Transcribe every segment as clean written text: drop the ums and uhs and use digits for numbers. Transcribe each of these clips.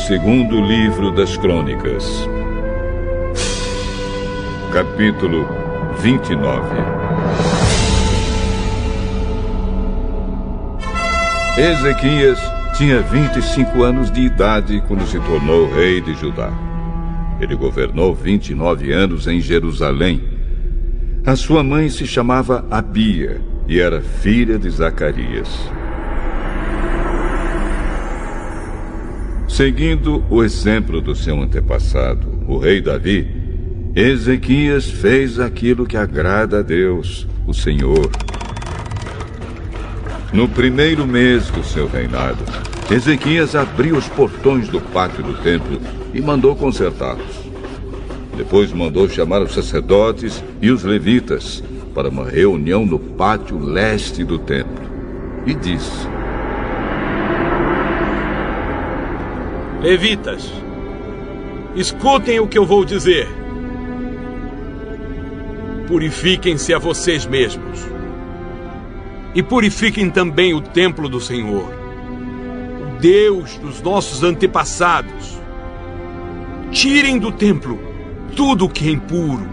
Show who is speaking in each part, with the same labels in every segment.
Speaker 1: segundo livro das Crônicas, capítulo 29. Ezequias tinha 25 anos de idade quando se tornou rei de Judá. Ele governou 29 anos em Jerusalém. A sua mãe se chamava Abia e era filha de Zacarias. Seguindo o exemplo do seu antepassado, o rei Davi, Ezequias fez aquilo que agrada a Deus, o Senhor. No primeiro mês do seu reinado, Ezequias abriu os portões do pátio do templo e mandou consertá-los. Depois mandou chamar os sacerdotes e os levitas para uma reunião no pátio leste do templo e disse:
Speaker 2: Levitas, escutem o que eu vou dizer. Purifiquem-se a vocês mesmos. E purifiquem também o templo do Senhor, o Deus dos nossos antepassados. Tirem do templo tudo o que é impuro.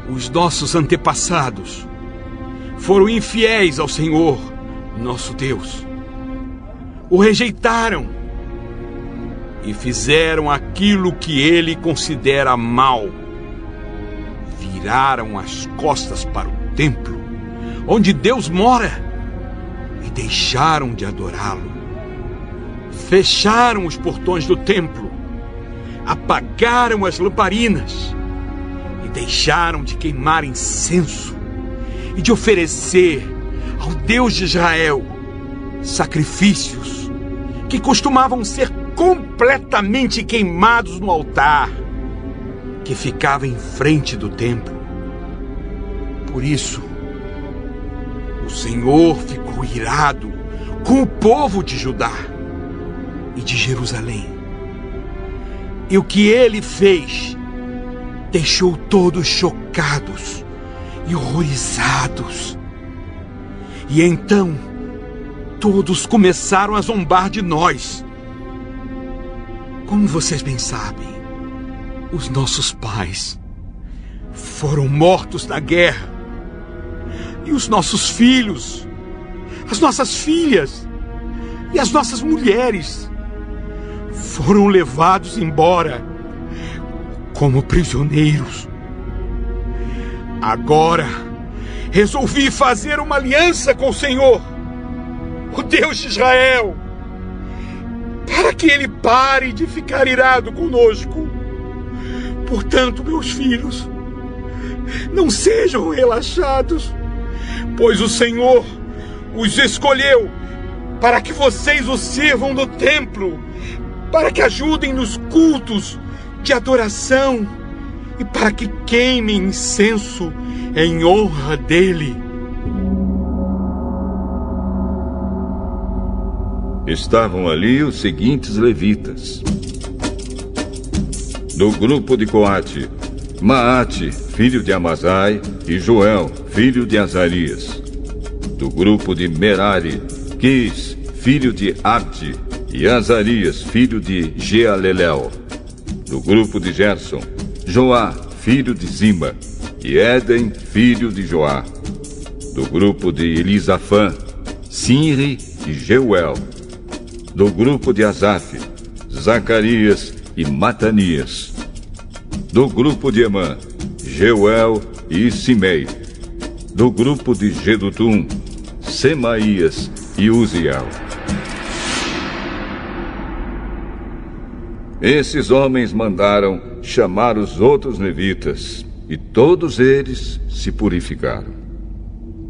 Speaker 2: Os nossos antepassados foram infiéis ao Senhor, nosso Deus. O rejeitaram e fizeram aquilo que ele considera mal. Viraram as costas para o templo, onde Deus mora, e deixaram de adorá-lo. Fecharam os portões do templo, apagaram as lamparinas e deixaram de queimar incenso e de oferecer ao Deus de Israel sacrifícios que costumavam ser completamente queimados no altar que ficava em frente do templo. Por isso, o Senhor ficou irado com o povo de Judá e de Jerusalém. E o que ele fez deixou todos chocados e horrorizados. E então, todos começaram a zombar de nós. Como vocês bem sabem, os nossos pais foram mortos na guerra. E os nossos filhos, as nossas filhas e as nossas mulheres foram levados embora como prisioneiros. Agora, resolvi fazer uma aliança com o Senhor, o Deus de Israel, para que ele pare de ficar irado conosco. Portanto, meus filhos, não sejam relaxados, pois o Senhor os escolheu para que vocês o sirvam no templo, para que ajudem nos cultos de adoração e para que queimem incenso em honra dele.
Speaker 1: Estavam ali os seguintes levitas: do grupo de Coate, Maate, filho de Amazai, e Joel, filho de Azarias. Do grupo de Merari, Quis, filho de Abdi, e Azarias, filho de Jealelel. Do grupo de Gerson, Joá, filho de Zima, e Éden, filho de Joá. Do grupo de Elisafã, Sinri e Jeuel. Do grupo de Asaf, Zacarias e Matanias. Do grupo de Emã, Jeuel e Simei. Do grupo de Jedutum, Semaías e Uziel. Esses homens mandaram chamar os outros levitas, e todos eles se purificaram.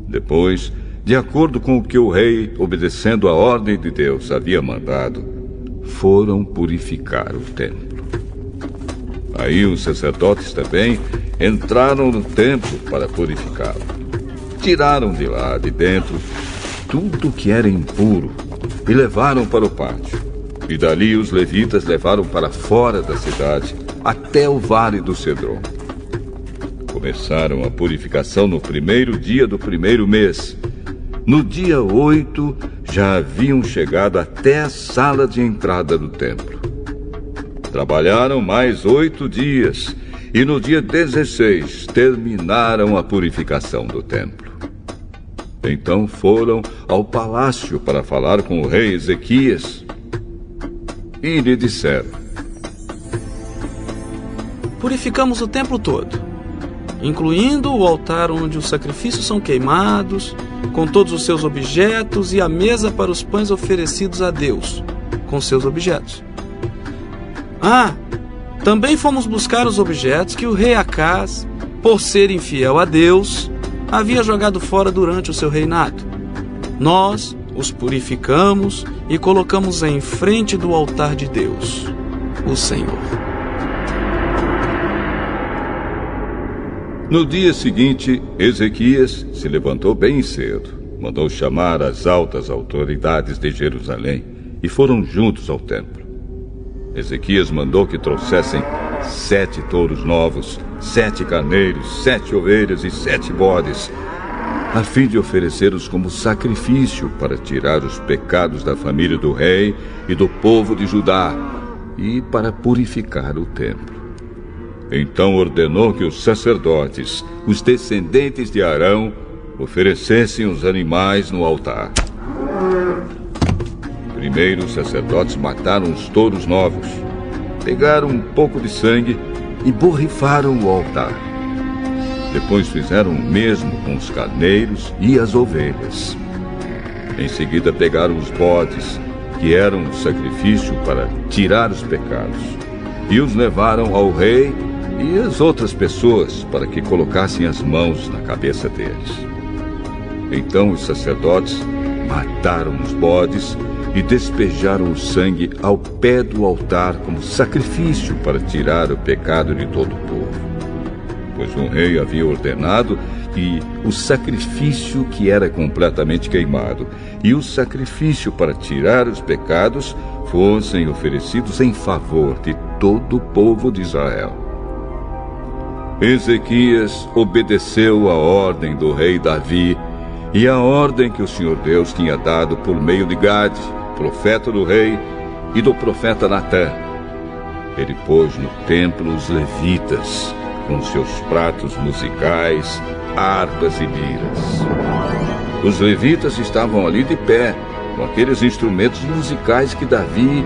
Speaker 1: Depois, de acordo com o que o rei, obedecendo a ordem de Deus, havia mandado, foram purificar o templo. Aí os sacerdotes também entraram no templo para purificá-lo. Tiraram de lá, de dentro, tudo que era impuro e levaram para o pátio. E dali os levitas levaram para fora da cidade, até o vale do Cedron. Começaram a purificação no primeiro dia do primeiro mês. No dia 8, já haviam chegado até a sala de entrada do templo. Trabalharam mais 8 dias e no dia 16 terminaram a purificação do templo. Então foram ao palácio para falar com o rei Ezequias e lhe disseram:
Speaker 3: purificamos o templo todo, incluindo o altar onde os sacrifícios são queimados, com todos os seus objetos, e a mesa para os pães oferecidos a Deus, com seus objetos. Também fomos buscar os objetos que o rei Acaz, por ser infiel a Deus, havia jogado fora durante o seu reinado. Nós os purificamos e colocamos em frente do altar de Deus, o Senhor.
Speaker 1: No dia seguinte, Ezequias se levantou bem cedo, mandou chamar as altas autoridades de Jerusalém e foram juntos ao templo. Ezequias mandou que trouxessem 7 touros novos, 7 carneiros, 7 ovelhas e 7 bodes, a fim de oferecê-los como sacrifício para tirar os pecados da família do rei e do povo de Judá e para purificar o templo. Então ordenou que os sacerdotes, os descendentes de Arão, oferecessem os animais no altar. Primeiro os sacerdotes mataram os touros novos, pegaram um pouco de sangue e borrifaram o altar. Depois fizeram o mesmo com os carneiros e as ovelhas. Em seguida pegaram os bodes, que eram um sacrifício para tirar os pecados, e os levaram ao rei e às outras pessoas para que colocassem as mãos na cabeça deles. Então os sacerdotes mataram os bodes e despejaram o sangue ao pé do altar como sacrifício para tirar o pecado de todo o povo. Pois o rei havia ordenado que o sacrifício que era completamente queimado e o sacrifício para tirar os pecados fossem oferecidos em favor de todo o povo de Israel. Ezequias obedeceu a ordem do rei Davi e a ordem que o Senhor Deus tinha dado por meio de Gade, profeta do rei, e do profeta Natã. Ele pôs no templo os levitas, com seus pratos musicais, harpas e liras. Os levitas estavam ali de pé, com aqueles instrumentos musicais que Davi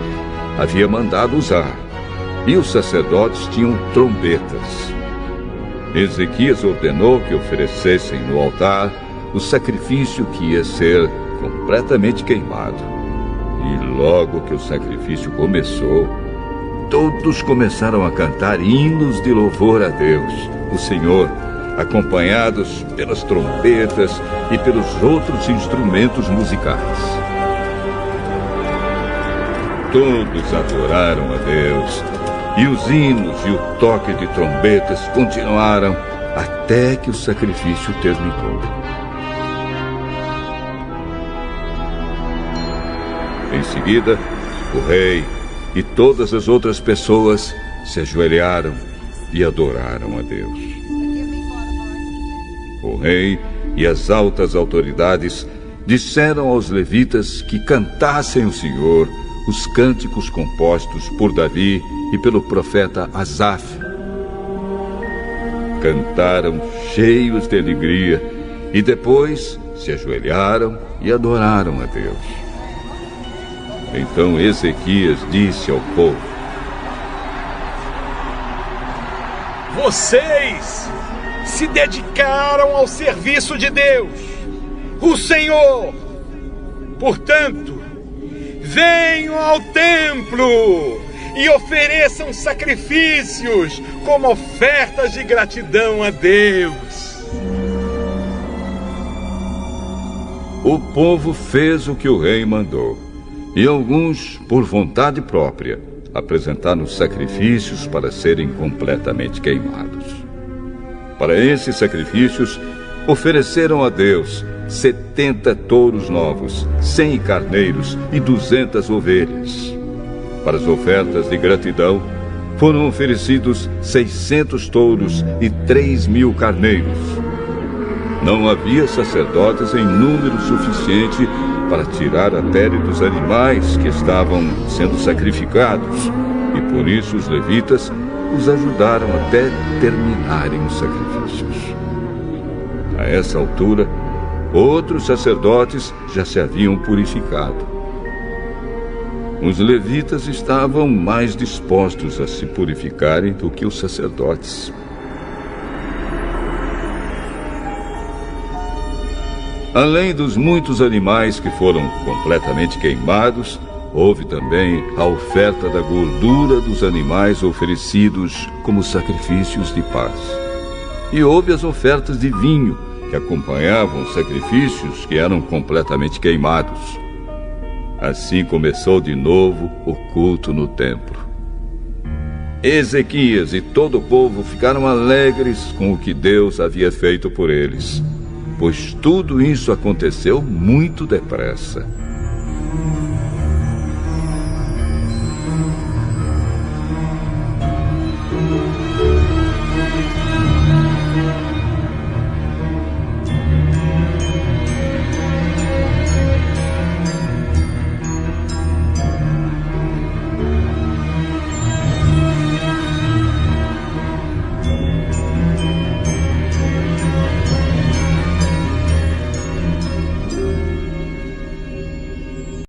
Speaker 1: havia mandado usar, e os sacerdotes tinham trombetas. Ezequias ordenou que oferecessem no altar o sacrifício que ia ser completamente queimado. E logo que o sacrifício começou, todos começaram a cantar hinos de louvor a Deus, o Senhor, acompanhados pelas trombetas e pelos outros instrumentos musicais. Todos adoraram a Deus, e os hinos e o toque de trombetas continuaram até que o sacrifício terminou. Em seguida, o rei e todas as outras pessoas se ajoelharam e adoraram a Deus. O rei e as altas autoridades disseram aos levitas que cantassem o Senhor os cânticos compostos por Davi e pelo profeta Asaf. Cantaram cheios de alegria e depois se ajoelharam e adoraram a Deus. Então Ezequias disse ao povo:
Speaker 2: Vocês se dedicaram ao serviço de Deus, o Senhor. Portanto, venham ao templo e ofereçam sacrifícios como ofertas de gratidão a Deus.
Speaker 1: O povo fez o que o rei mandou, e alguns, por vontade própria, apresentaram sacrifícios para serem completamente queimados. Para esses sacrifícios, ofereceram a Deus 70 touros novos, 100 carneiros e 200 ovelhas. Para as ofertas de gratidão, foram oferecidos 600 touros e 3.000 carneiros. Não havia sacerdotes em número suficiente para tirar a pele dos animais que estavam sendo sacrificados, e por isso os levitas os ajudaram até terminarem os sacrifícios. A essa altura, outros sacerdotes já se haviam purificado. Os levitas estavam mais dispostos a se purificarem do que os sacerdotes. Além dos muitos animais que foram completamente queimados, houve também a oferta da gordura dos animais oferecidos como sacrifícios de paz. E houve as ofertas de vinho, que acompanhavam os sacrifícios que eram completamente queimados. Assim começou de novo o culto no templo. Ezequias e todo o povo ficaram alegres com o que Deus havia feito por eles, pois tudo isso aconteceu muito depressa.